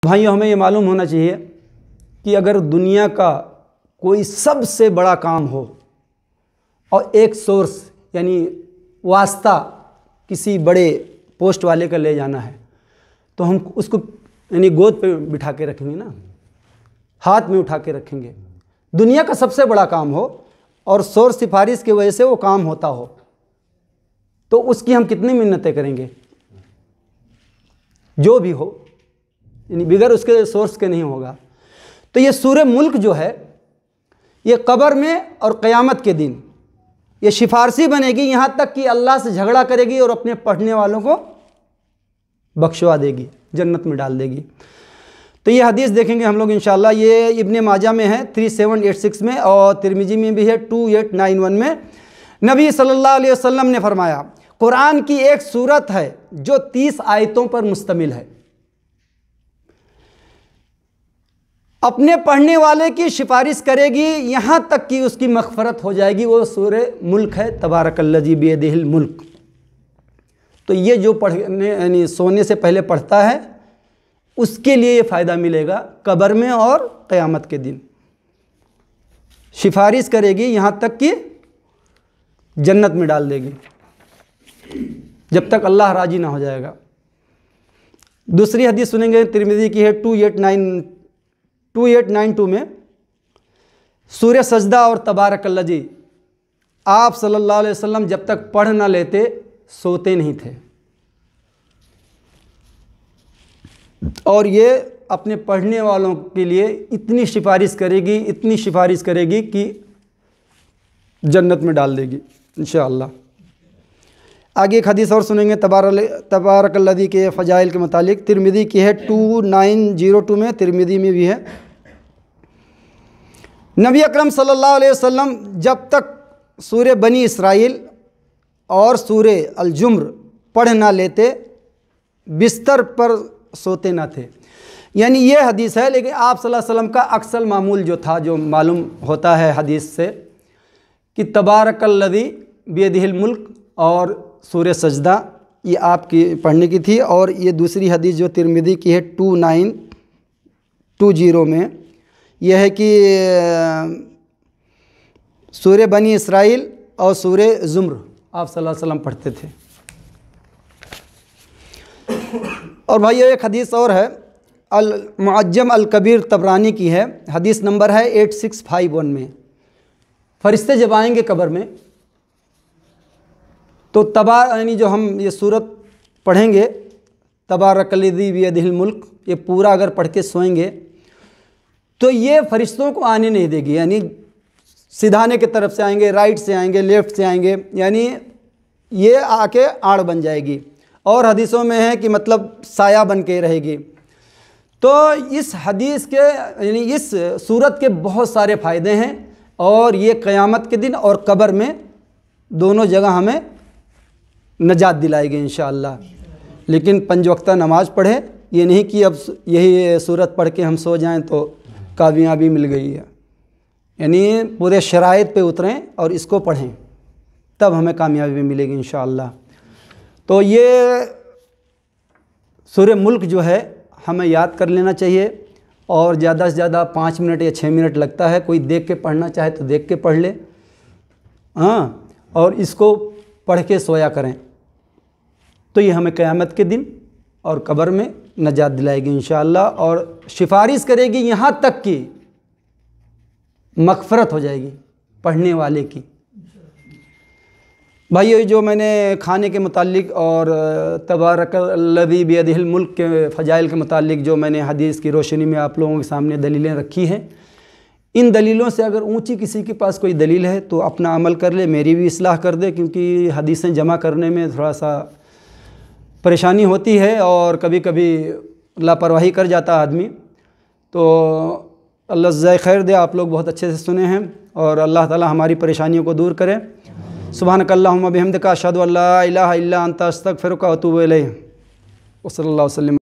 بھائیوں ہمیں یہ معلوم ہونا چاہیے کہ اگر دنیا کا کوئی سب سے بڑا کام ہو اور ایک سورس یعنی واسطہ کسی بڑے پوسٹ والے کا لے جانا ہے تو ہم اس کو یعنی گود پہ بٹھا کے رکھیں گے نا، ہاتھ میں اٹھا کے رکھیں گے۔ دنیا کا سب سے بڑا کام ہو اور سورس سفارش کی وجہ سے وہ کام ہوتا ہو تو اس کی ہم کتنی منتیں کریں گے؟ جو بھی ہو یعنی بغیر اس کے سورس کے نہیں ہوگا۔ تو یہ سورہ ملک جو ہے یہ قبر میں اور قیامت کے دن یہ سفارشی بنے گی، یہاں تک کہ اللہ سے جھگڑا کرے گی اور اپنے پڑھنے والوں کو بخشوا دے گی، جنت میں ڈال دے گی۔ تو یہ حدیث دیکھیں گے ہم لوگ انشاءاللہ، یہ ابن ماجہ میں ہے 3786 میں اور ترمذی میں بھی ہے 2891 میں۔ نبی صلی اللہ علیہ وسلم نے فرمایا قرآن کی ایک سورت ہے جو 30 آیتوں پر مشتمل ہے، اپنے پڑھنے والے کی سفارش کرے گی یہاں تک کہ اس کی مغفرت ہو جائے گی، وہ سورہ ملک ہے، تبارک الذی بیدہ الملک۔ تو یہ جو پڑھنے یعنی سونے سے پہلے پڑھتا ہے اس کے لیے یہ فائدہ ملے گا قبر میں اور قیامت کے دن، سفارش کرے گی یہاں تک کہ جنت میں ڈال دے گی جب تک اللہ راضی نہ ہو جائے گا۔ دوسری حدیث سنیں گے، ترمذی کی ہے 2892 میں، سورہ سجدہ اور تبارک الذی آپ صلی اللہ علیہ وسلم جب تک پڑھ نہ لیتے سوتے نہیں تھے، اور یہ اپنے پڑھنے والوں کے لیے اتنی سفارش کرے گی کہ جنت میں ڈال دے گی انشاءاللہ۔ آگے ایک حدیث اور سنیں گے تبارک الذی کے فضائل کے متعلق، ترمذی کی ہے 2902 میں، ترمذی میں بھی ہے۔ نبی اکرم صلی اللہ علیہ وسلم جب تک سورہ بنی اسرائیل اور سورہ الجمر پڑھ نہ لیتے بستر پر سوتے نہ تھے، یعنی یہ حدیث ہے، لیکن آپ صلی اللہ علیہ وسلم کا اکثر معمول جو تھا، جو معلوم ہوتا ہے حدیث سے، کہ تبارک الذی بیدہ الملک اور سورہ سجدہ یہ آپ کی پڑھنے کی تھی۔ اور یہ دوسری حدیث جو ترمذی کی ہے 2920 میں، یہ ہے کہ سورہ بنی اسرائیل اور سورہ زمر آپ صلی اللہ علیہ وسلم پڑھتے تھے۔ اور بھائی ایک حدیث اور ہے، المعجم الکبیر طبرانی کی ہے، حدیث نمبر ہے 8651 میں، فرشتے جب آئیں گے قبر میں تو یعنی جو ہم یہ سورت پڑھیں گے تبارک الذی بیدہ الملک، یہ پورا اگر پڑھ کے سوئیں گے تو یہ فرشتوں کو آنے نہیں دے گی، یعنی سدھانے کی طرف سے آئیں گے، رائٹ سے آئیں گے، لیفٹ سے آئیں گے، یعنی یہ آ کے آڑ بن جائے گی، اور حدیثوں میں ہے کہ مطلب سایہ بن کے رہے گی۔ تو اس حدیث کے یعنی اس سورت کے بہت سارے فائدے ہیں، اور یہ قیامت کے دن اور قبر میں دونوں جگہ ہمیں نجات دلائے گی انشاءاللہ۔ لیکن 5 وقتہ نماز پڑھے، یہ نہیں کہ اب یہی سورت پڑھ کے ہم سو جائیں تو کامیابی مل گئی ہے، یعنی پورے شرائط پہ اتریں اور اس کو پڑھیں تب ہمیں کامیابی ملے گی انشاءاللہ۔ تو یہ سورہ ملک جو ہے ہمیں یاد کر لینا چاہیے، اور زیادہ سے زیادہ 5 منٹ یا 6 منٹ لگتا ہے، کوئی دیکھ کے پڑھنا چاہے تو دیکھ کے پڑھ لے، ہاں، اور اس کو پڑھ کے سویا کریں تو یہ ہمیں قیامت کے دن اور قبر میں نجات دلائے گی انشاءاللہ، اور سفارش کرے گی یہاں تک کہ مغفرت ہو جائے گی پڑھنے والے کی۔ بھائی جو میں نے کھانے کے متعلق اور تبارک الذی بیدہ الملک کے فضائل کے متعلق جو میں نے حدیث کی روشنی میں آپ لوگوں کے سامنے دلیلیں رکھی ہیں، ان دلیلوں سے اگر اونچی کسی کے پاس کوئی دلیل ہے تو اپنا عمل کر لے، میری بھی اصلاح کر دے، کیونکہ حدیثیں جمع کرنے میں تھوڑا سا پریشانی ہوتی ہے اور کبھی کبھی لاپرواہی کر جاتا آدمی۔ تو اللہ جزائے خیر دے، آپ لوگ بہت اچھے سے سنے ہیں، اور اللہ تعالی ہماری پریشانیوں کو دور کرے۔ سبحانک اللہم بحمدک، اشہد ان لا الہ الا انت، استغفرک و اتوب الیک، وصلی اللہ وسلم۔